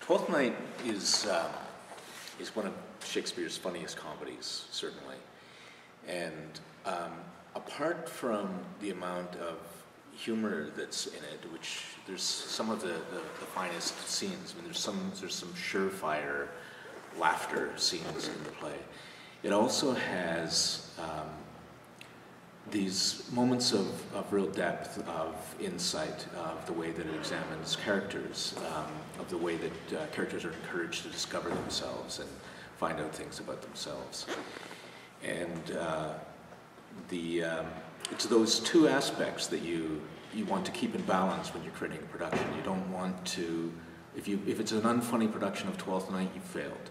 Twelfth Night is one of Shakespeare's funniest comedies, certainly. And apart from the amount of humor that's in it, which there's some of the finest scenes. I mean, there's some surefire laughter scenes in the play. It also has these moments of real depth, of insight, of the way that it examines characters, of the way that characters are encouraged to discover themselves and find out things about themselves. And it's those two aspects that you want to keep in balance when you're creating a production. You don't want to, if it's an unfunny production of Twelfth Night, you've failed.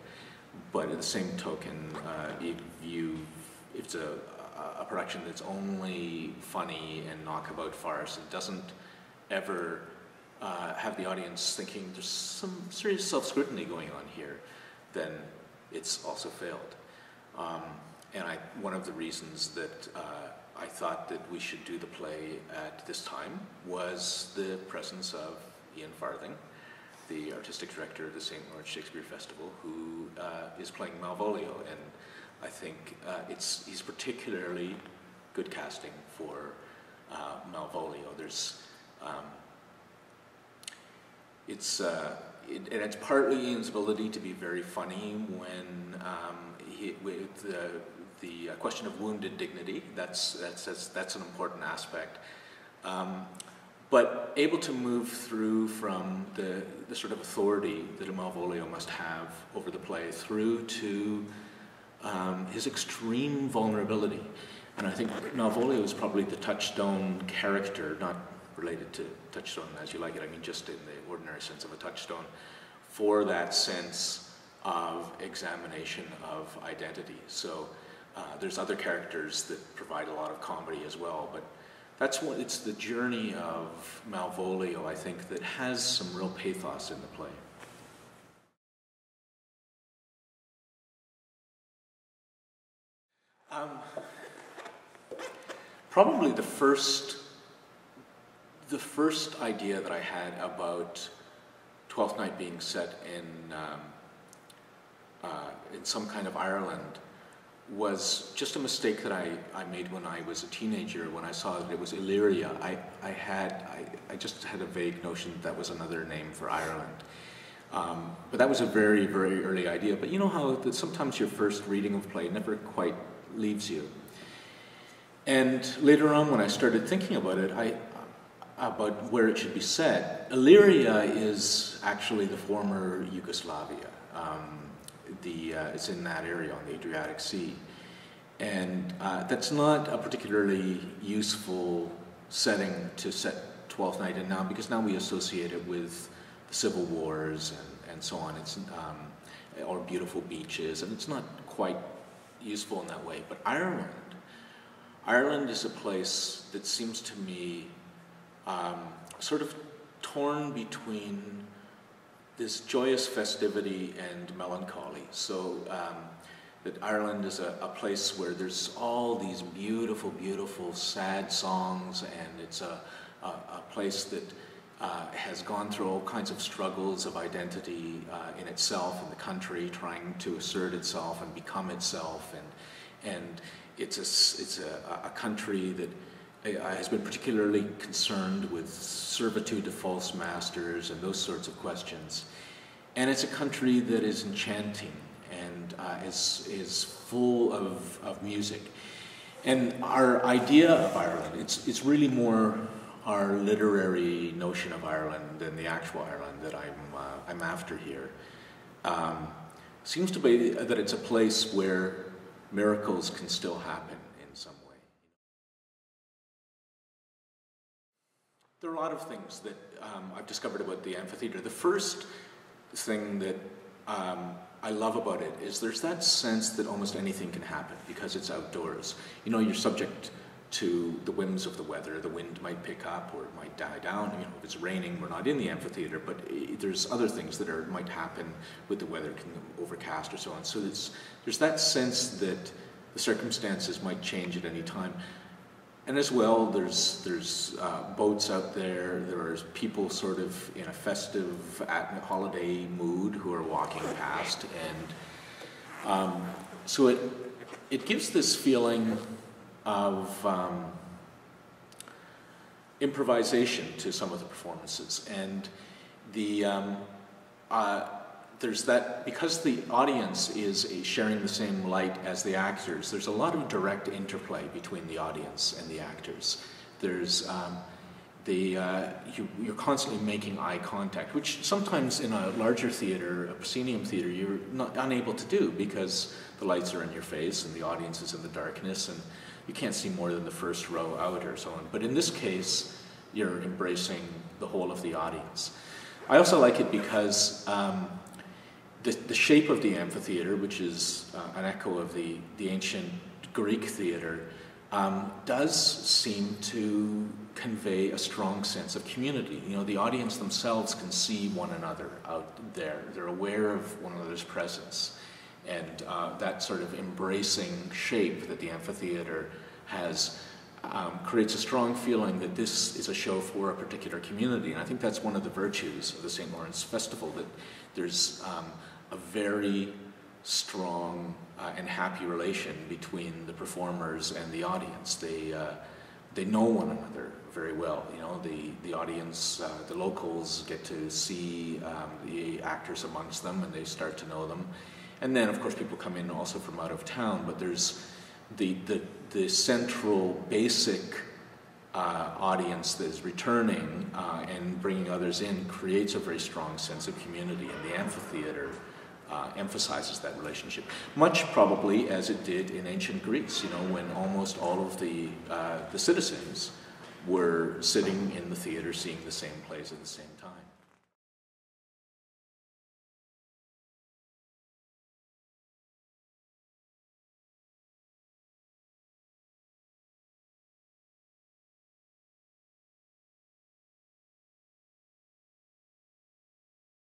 But at the same token, if it's a production that's only funny and knockabout farce, it doesn't ever have the audience thinking there's some serious self-scrutiny going on here, then it's also failed. And one of the reasons that I thought that we should do the play at this time was the presence of Ian Farthing, the artistic director of the St. Lawrence Shakespeare Festival, who is playing Malvolio, and I think he's particularly good casting for Malvolio. And it's partly Ian's ability to be very funny when with the question of wounded dignity. That's an important aspect. But able to move through from the sort of authority that a Malvolio must have over the play through to his extreme vulnerability. And I think Malvolio is probably the touchstone character, not related to touchstone as you like it, I mean just in the ordinary sense of a touchstone, for that sense of examination of identity. So there's other characters that provide a lot of comedy as well, but it's the journey of Malvolio, I think, that has some real pathos in the play. Probably the first idea that I had about Twelfth Night being set in some kind of Ireland was just a mistake that I made when I was a teenager, when I saw that it was Illyria. I just had a vague notion that was another name for Ireland. But that was a very, very early idea. But you know how that sometimes your first reading of play never quite leaves you. And later on, when I started thinking about it, about where it should be set, Illyria is actually the former Yugoslavia. It's in that area on the Adriatic Sea. And that's not a particularly useful setting to set Twelfth Night in now, because now we associate it with the civil wars and so on. It's or beautiful beaches, and it's not quite useful in that way. But Ireland is a place that seems to me sort of torn between this joyous festivity and melancholy. So that Ireland is a place where there's all these beautiful, beautiful, sad songs, and it's a place that has gone through all kinds of struggles of identity in itself, in the country, trying to assert itself and become itself, and it's a country that has been particularly concerned with servitude to false masters and those sorts of questions. And it's a country that is enchanting and is full of music. And our idea of Ireland, it's really more our literary notion of Ireland than the actual Ireland that I'm after here. Seems to be that it's a place where miracles can still happen in some way. There are a lot of things that I've discovered about the amphitheater. The first thing that I love about it is there's that sense that almost anything can happen because it's outdoors. You know, you're subject to the whims of the weather. The wind might pick up or it might die down. You know, if it's raining, we're not in the amphitheater, but there's other things that might happen with the weather, can overcast or so on. So there's that sense that the circumstances might change at any time. And as well, there's boats out there. There's people sort of in a festive holiday mood who are walking past, and so it gives this feeling of improvisation to some of the performances, and there's that, because the audience is sharing the same light as the actors, there's a lot of direct interplay between the audience and the actors. There's you're constantly making eye contact, which sometimes in a larger theater, a proscenium theater, you're unable to do because the lights are in your face and the audience is in the darkness and you can't see more than the first row out or so on. But in this case, you're embracing the whole of the audience. I also like it because the shape of the amphitheater, which is an echo of the ancient Greek theater, does seem to convey a strong sense of community. You know, the audience themselves can see one another out there. They're aware of one another's presence. And that sort of embracing shape that the amphitheater has creates a strong feeling that this is a show for a particular community. And I think that's one of the virtues of the St. Lawrence Festival, that there's a very strong and happy relation between the performers and the audience. They know one another very well. You know, the audience, the locals get to see the actors amongst them, and they start to know them. And then, of course, people come in also from out of town. But there's the central, basic audience that is returning and bringing others in creates a very strong sense of community, and the amphitheater emphasizes that relationship, much probably as it did in ancient Greece, you know, when almost all of the citizens were sitting in the theater seeing the same plays at the same time.